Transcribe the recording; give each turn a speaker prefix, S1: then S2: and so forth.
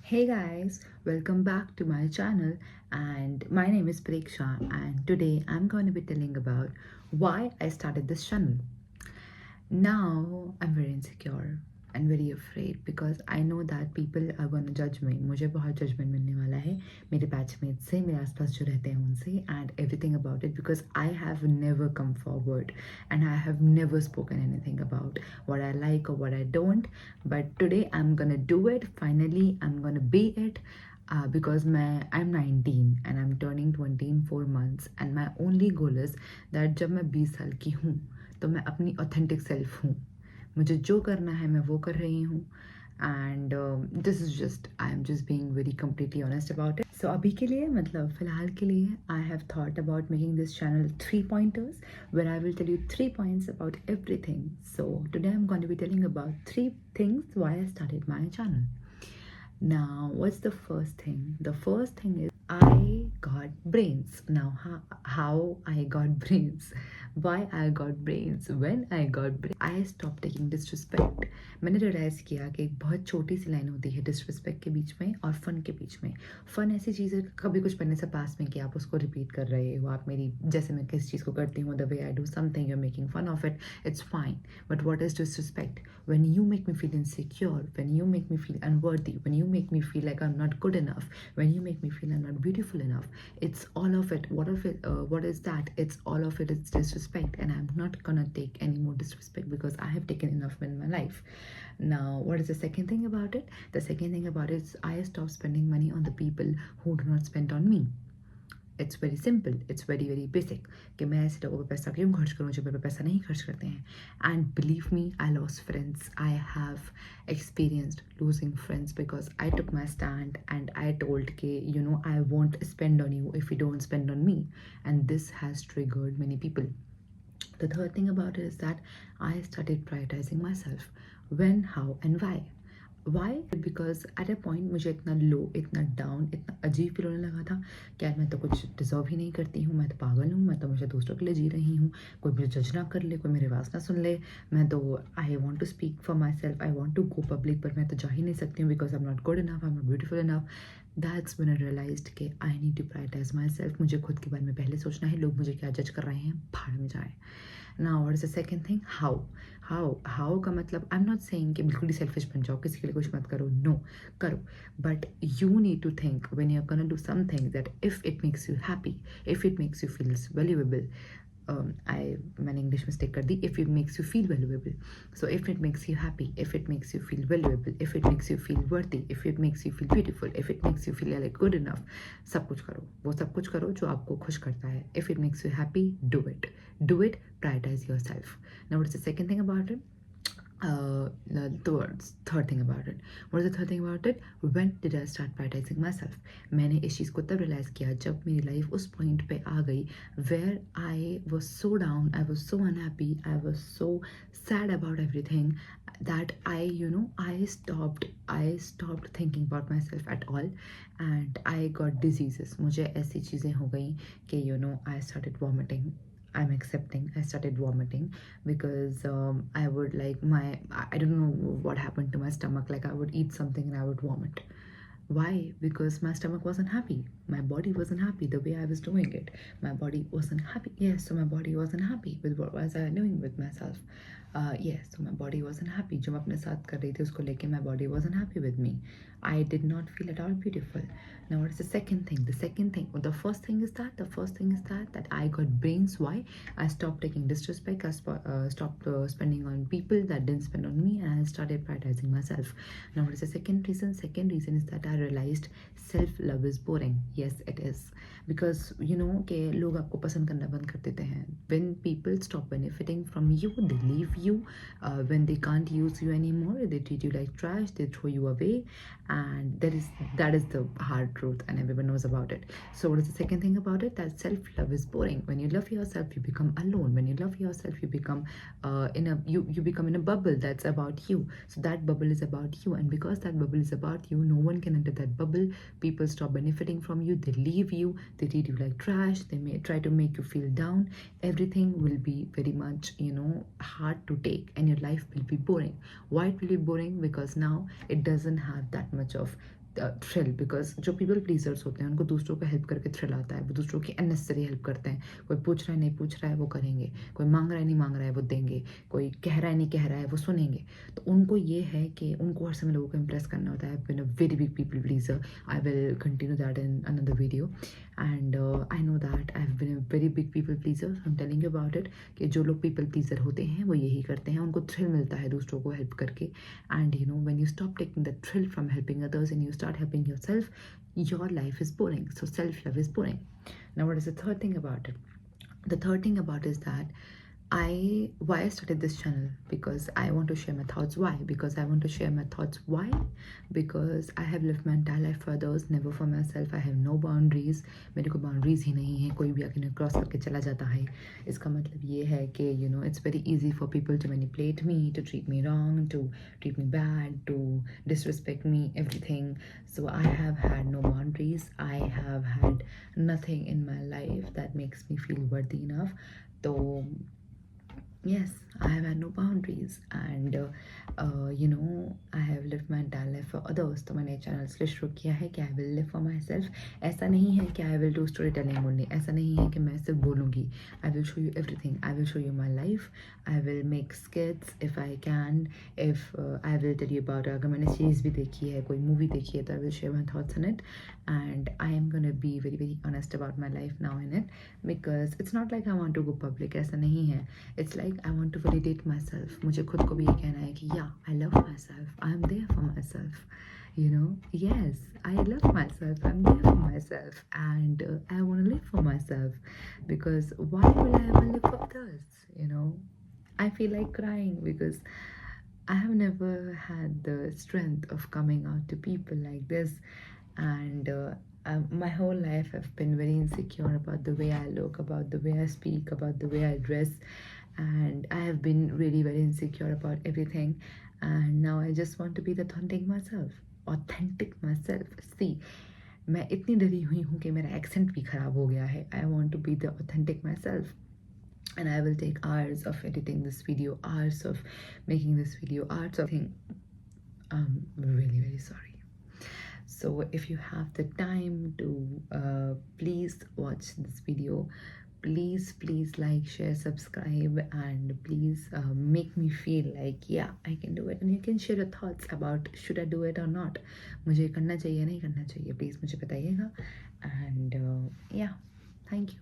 S1: Hey guys, welcome back to my channel, and my name is Preksha, and today I'm going to be telling about why I started this channel. Now I'm very insecure and very afraid because I know that people are going to judge me. मुझे बहुत judgment मिलने वाला है मेरे batchmates से, मेरे आसपास जो रहते हैं उनसे, and everything about it because I have never come forward and I have never spoken anything about what I like or what I don't. But today I'm gonna do it. Finally, I'm gonna be it. Because I'm 19 and I'm turning 20 in 4 months, and my only goal is that जब मैं 20 साल की हूँ तो मैं अपनी authentic self हूँ. मुझे जो करना है मैं वो कर रही हूँ. And this is just I am just being very completely honest about it. So अभी के लिए मतलब फ़िलहाल के लिए I have thought about making this channel 3 pointers where I will tell you 3 points about everything. So today I'm going to be telling about 3 things why I started my channel. Now, what's the first thing? The first thing is I got brains. Now, how I got brains? Why I got brains? When I got brains? I stopped taking disrespect. मैंने realise किया कि एक बहुत छोटी सी line होती है disrespect के बीच में और फन के बीच में. फन ऐसी चीज़ है कभी कुछ पढ़ने से पास में कि आप उसको रिपीट कर रहे हो, आप मेरी जैसे मैं किस चीज़ को करती हूँ, the way I do something, you are making fun of it, it's fine. But what is disrespect? When you make me feel insecure, when you make me feel unworthy, when you make me feel like I'm not good enough, when you make me feel I'm not beautiful enough, it's all of it. What is that? It's all of it. It's disrespect, and I'm not gonna take any more disrespect because I have taken enough in my life. Now, what is the second thing about it? The second thing about it is I stopped spending money on the people who do not spend on me. It's very simple, it's very very basic कि मैं ऐसे लोगों पे पैसा क्यों खर्च करूँ जो मेरे पे पैसा नहीं खर्च करते हैं. And believe me, I lost friends. I have experienced losing friends because I took my stand and I told ke I won't spend on you if you don't spend on me, and this has triggered many people. The third thing about it is that I started prioritizing myself. When, how and why. Why? Because at a point मुझे इतना लो, इतना down, इतना अजीब feel होने लगा था कि यार मैं तो कुछ डिजर्व ही नहीं करती हूँ, मैं तो पागल हूँ, मैं तो मुझे दूसरों के लिए जी रही हूँ, कोई मुझे जज ना कर ले, कोई मेरी आवाज़ ना सुन ले. मैं तो I want to speak for myself, I want to go public, पर मैं तो जा ही नहीं सकती हूँ because I am not good enough, I am not beautiful enough. That's when I realised कि I need to prioritise myself. मुझे खुद के बारे में पहले सोचना है. लोग मुझे क्या जज कर रहे हैं, भाड़ में जाए. Now what is the second thing? How का मतलब आई एम नॉट सेइंग कि बिल्कुल ही सेल्फिश बन जाओ, किसी के लिए कुछ मत करो. नो, करो, but you need to think when you are gonna do something that if it makes you happy, if it makes you feel valuable. मैंने इंग्लिश मिस्टेक कर दी. If it makes you feel valuable. So if it makes you happy, if it makes you feel valuable, if it makes you feel worthy, if it makes you feel beautiful, if it makes you feel like good enough, सब कुछ करो. वो सब कुछ करो जो आपको खुश करता है. If it makes you happy, do it. Do it. Prioritize yourself. Now, what's the second thing about it? The third thing about it. What is the third thing about it? When did I start prioritizing myself? मैंने इस चीज़ को तब realise किया जब मेरी life उस point पे आ गई where I was so down, I was so unhappy, I was so sad about everything that I stopped thinking about myself at all, and I got diseases. मुझे ऐसी चीज़ें हो गई कि I started vomiting. I'm accepting. I started vomiting because I would like I don't know what happened to my stomach. Like I would eat something and I would vomit. Why? Because my stomach wasn't happy. My body wasn't happy the way I was doing it. My body wasn't happy. Yes, so my body wasn't happy with what was I doing with myself. Yes, so my body wasn't happy. जो मैं अपने साथ कर रही थी उसको लेके my body wasn't happy with me. I did not feel at all beautiful. Now what is the second thing? The second thing, well, the first thing is that I got brains. Why? I stopped taking disrespect. I stopped spending on people that didn't spend on me, and I started prioritizing myself. Now what is the second reason? Second reason is that I realized self-love is boring. Yes, it is. Because कि लोग आपको पसंद करना बंद कर देते हैं. When people stop benefiting from you, they leave you. When they can't use you anymore, they treat you like trash, they throw you away, and that is the hard truth, and everyone knows about it. So what is the second thing about it? That self-love is boring. When you love yourself, you become alone. When you love yourself, you become you become in a bubble that's about you. So that bubble is about you, and because that bubble is about you, no one can enter that bubble. People stop benefiting from you, they leave you, they treat you like trash, they may try to make you feel down. Everything will be very much hard to take, and your life will be boring. Why it will be boring? Because now it doesn't have that much of thrill, because जो people pleasures होते हैं उनको दूसरों को help करके thrill आता है, वो दूसरों की अननेसेसरी हेल्प करते हैं। कोई पूछ रहा है नहीं पूछ रहा है वो करेंगे, कोई मांग रहा है नहीं मांग रहा है वो देंगे, कोई कह रहा है नहीं कह रहा है वो सुनेंगे। तो उनको ये है कि उनको हर समय लोगों को इम्प्रेस करना होता है। Been a very big people pleaser, I will continue that in another video. And I know that I have been a very big people pleaser, I am telling you about it कि जो लोग people pleaser होते हैं वो यही करते हैं, उनको थ्रिल मिलता है दूसरों को हेल्प करके। And you know, when you stop taking the thrill from helping others and you start helping yourself, your life is boring. So self-love is boring. Now what is the third thing about it? The third thing about is that why I started this channel, because I want to share my thoughts. Why? Because I want to share my thoughts. Why? Because I have lived my entire life for others, never for myself. I have no boundaries. मेरे को boundaries ही नहीं है, कोई भी आके cross करके चला जाता है। इसका मतलब ये है कि you know it's very easy for people to manipulate me, to treat me wrong, to treat me bad, to disrespect me, everything. So I have had no boundaries. I have had nothing in my life that makes me feel worthy enough. So yes, I have had no boundaries, and you know, I have lived my entire life for others. तो मैंने channel इसलिए शुरू किया है कि I will live for myself. ऐसा नहीं है कि I will do storytelling only. ऐसा नहीं है कि मैं सिर्फ बोलूँगी. I will show you everything. I will show you my life. I will make skits if I can. If I will tell you about अगर मैंने सीरीज भी देखी है, कोई मूवी देखी है, तो I will share my thoughts on it. And I am gonna be very very honest about my life now in it, because it's not like I want to go public. ऐसा नहीं है. It's like I want to validate myself. मुझे खुद को भी ये कहना है कि yeah, I love myself. I'm there for myself. You know, yes, I love myself. I'm there for myself, and I want to live for myself. Because why will I ever live for others? You know, I feel like crying because I have never had the strength of coming out to people like this, and my whole life I've been very insecure about the way I look, about the way I speak, about the way I dress, and I have been really very insecure about everything. And now I just want to be the authentic myself. See, मैं इतनी डरी हुई हूँ कि मेरा accent भी खराब हो गया है. I want to be the authentic myself, and I will take hours of editing this video, hours of making this video, hours of thing. I'm really very sorry. So if you have the time to please watch this video, please like, share, subscribe, and please make me feel like yeah, I can do it. And you can share your thoughts about should I do it or not. मुझे करना चाहिए नहीं करना चाहिए, please मुझे बताइएगा. And yeah, thank you.